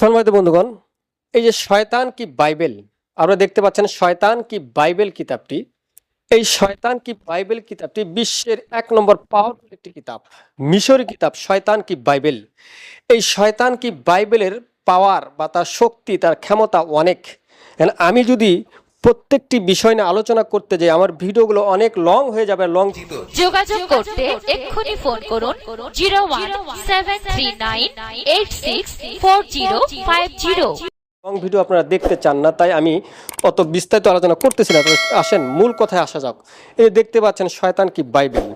সম্মানিত বন্ধুগণ, এই যে শয়তান কি বাইবেল আপনারা দেখতে পাচ্ছেন, শয়তান কি বাইবেল কিতাবটি, এই শয়তান কি বাইবেল কিতাবটি বিশ্বের ১ নম্বর পাওয়ারফুল একটি কিতাব, মিশরি কিতাব শয়তান কি বাইবেল। এই শয়তান কি বাইবেলের পাওয়ার বা তার শক্তি, তার ক্ষমতা অনেক। আমি যদি প্রত্যেকটি বিষয় নিয়ে আলোচনা করতে যাই আমার ভিডিওগুলো অনেক লং হয়ে যাবে। যোগাযোগ করতে এক্ষুনি ফোন করুন 01739864050। লং ভিডিও আপনারা দেখতে চান না, তাই আমি অত বিস্তারিত আলোচনা করতেছি না। আসেন মূল কথায় আসা যাক। এই দেখতে পাচ্ছেন শয়তান কি বাইবেল।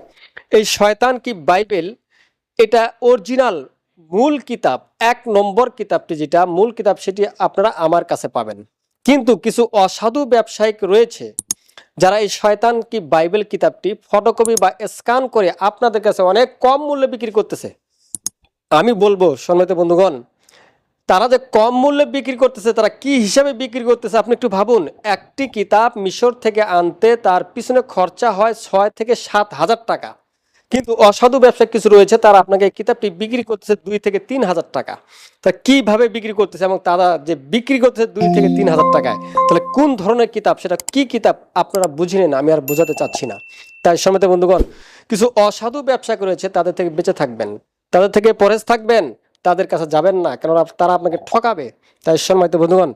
এই শয়তান কি বাইবেল এটা অরিজিনাল মূল কিতাব, ১ নম্বর কিতাবটি যেটা মূল কিতাব সেটি আপনারা আমার কাছে পাবেন। কিন্তু কিছু অসাধু ব্যবসায়িক রয়েছে যারা এই শয়তান কি বাইবেল কিতাবটি ফটোকপি বা স্ক্যান করে আপনাদের কাছে অনেক কম মূল্যে বিক্রি করতেছে। আমি বলবো সম্মানিত বন্ধুগণ, তারা যে কম মূল্যে বিক্রি করতেছে তারা কি হিসাবে বিক্রি করতেছে আপনি একটু ভাবুন। একটি কিতাব মিশর থেকে আনতে তার পিছনে খরচা হয় ৬ থেকে ৭ হাজার টাকা, কিন্তু অসাধু ব্যবসায়ী কিছু রয়েছে তারা আপনাকে এই কিতাবটি বিক্রি করতেছে ২ থেকে ৩ হাজার টাকা। তা কিভাবে বিক্রি করতেছে এবং তারা যে বিক্রি করতেছে ২ থেকে ৩ হাজার টাকায়, তাহলে কোন ধরনের কিতাব, সেটা কি কিতাব আপনারা বুঝে নেন, আমি আর বোঝাতে চাচ্ছি না। তাই সম্মানিত বন্ধুগণ, কিছু অসাধু ব্যবসা রয়েছে তাদের থেকে বেঁচে থাকবেন, তাদের থেকে পরহেজ থাকবেন, তাদের কাছে যাবেন না, কেননা তারা আপনাকে ঠকাবে। তাই সম্মানিত বন্ধুগণ,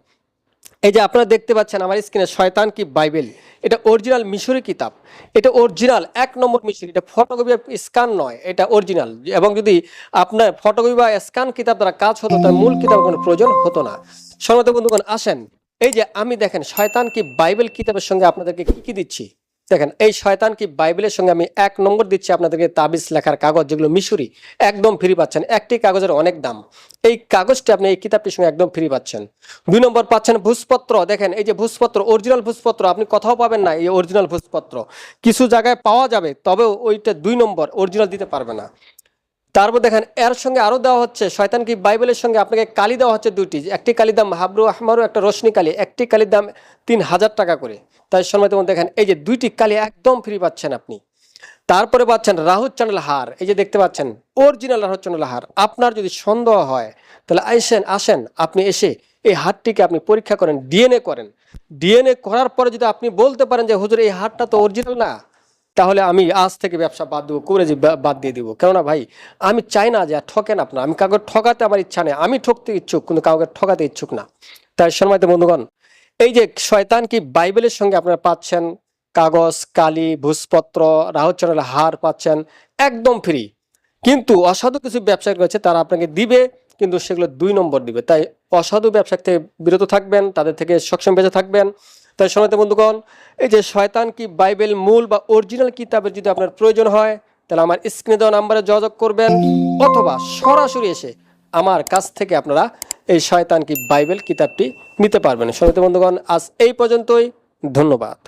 এই যে আপনারা দেখতে পাচ্ছেন আমার স্ক্রিনে শয়তান কি বাইবেল, এটা অরিজিনাল মিশরি কিতাব, এটা অরিজিনাল ১ নম্বর মিশরি, এটা ফটোকপি স্ক্যান নয়, এটা অরিজিনাল। এবং যদি আপনার ফটোকপি বা স্ক্যান কিতাব দ্বারা কাজ হতো তার মূল কিতাব কোনো প্রয়োজন হতো না। সম্মানিত বন্ধুগণ আসেন, এই যে আমি দেখেন শয়তান কি বাইবেল কিতাবের সঙ্গে আপনাদেরকে কি দিচ্ছি। দেখেন এই শয়তান কি বাইবেলের সঙ্গে আমি ১ নম্বর দিচ্ছি আপনাদেরকে তাবিজ লেখার কাগজ, যেগুলো মিশরি, একদম ফ্রি পাচ্ছেন। একটি কাগজের অনেক দাম, এই কাগজটি আপনি এই কিতাবটির সঙ্গে একদম ফ্রি পাচ্ছেন। ২ নম্বর পাচ্ছেন ভূষপত্র। দেখেন এই যে ভূষপত্র, অরিজিনাল ভূষপত্র আপনি কোথাও পাবেন না। এই অরিজিনাল ভূষপত্র কিছু জায়গায় পাওয়া যাবে, তবেও ওইটা ২ নম্বর, অরিজিনাল দিতে পারবে না। তারপর দেখেন এর সঙ্গে আরো দেওয়া হচ্ছে শয়তান কি বাইবেলের সঙ্গে আপনাকে কালি দেওয়া হচ্ছে ২টি, একটি কালির দাম হাবরু আহমারু, একটা রোশনি কালি, একটি কালির দাম ৩,০০০ টাকা করে। তাই সম্মানিত বন্ধু দেখেন এই যে ২টি কালি একদম ফ্রি পাচ্ছেন আপনি। তারপরে পাচ্ছেন রাহুর চ্যানেল হার, এই যে দেখতে পাচ্ছেন অরিজিনাল রাহুর চ্যানেল হার। আপনার যদি সন্দেহ হয় তাহলে আসেন আপনি এসে এই হারটিকে আপনি পরীক্ষা করেন, ডিএনএ করেন। ডিএনএ করার পরে যদি আপনি বলতে পারেন যে হুজুর এই হারটা তো অরিজিনাল না, তাহলে আমি আজ থেকে ব্যবসা বাদ দেবো, করে বাদ দিয়ে দিব। কেননা ভাই আমি চাই না যে ঠকেন আপনার, আমি কাউকে ঠকাতে আমার ইচ্ছা নেই, আমি ঠকতে ইচ্ছুক কিন্তু কাউকে ঠকাতে ইচ্ছুক না। তাই সম্মানিত বন্ধুগণ, এই যে শয়তান কি বাইবেলের সঙ্গে আপনারা পাচ্ছেন কাগজ, কালি, ভূষপত্র, রাহু চ্যানেল হার পাচ্ছেন একদম ফ্রি। কিন্তু অসাধু কিছু ব্যবসায়ী রয়েছে তারা আপনাকে দিবে, কিন্তু সেগুলো ২ নম্বর দিবে। তাই অসাধু ব্যবসা থেকে বিরত থাকবেন, তাদের থেকে সবসময় বেঁচে থাকবেন। তাই সম্মানিত বন্ধুগণ, এই যে শয়তান কি বাইবেল মূল বা অরিজিনাল কিতাবের যদি আপনার প্রয়োজন হয় তাহলে আমার স্ক্রিনে দেওয়া নাম্বারে যোগাযোগ করবেন, অথবা সরাসরি এসে আমার কাছ থেকে আপনারা এই শয়তান কি বাইবেল কিতাবটি নিতে পারবেন। সম্মানিত বন্ধুগণ, আজ এই পর্যন্তই, ধন্যবাদ।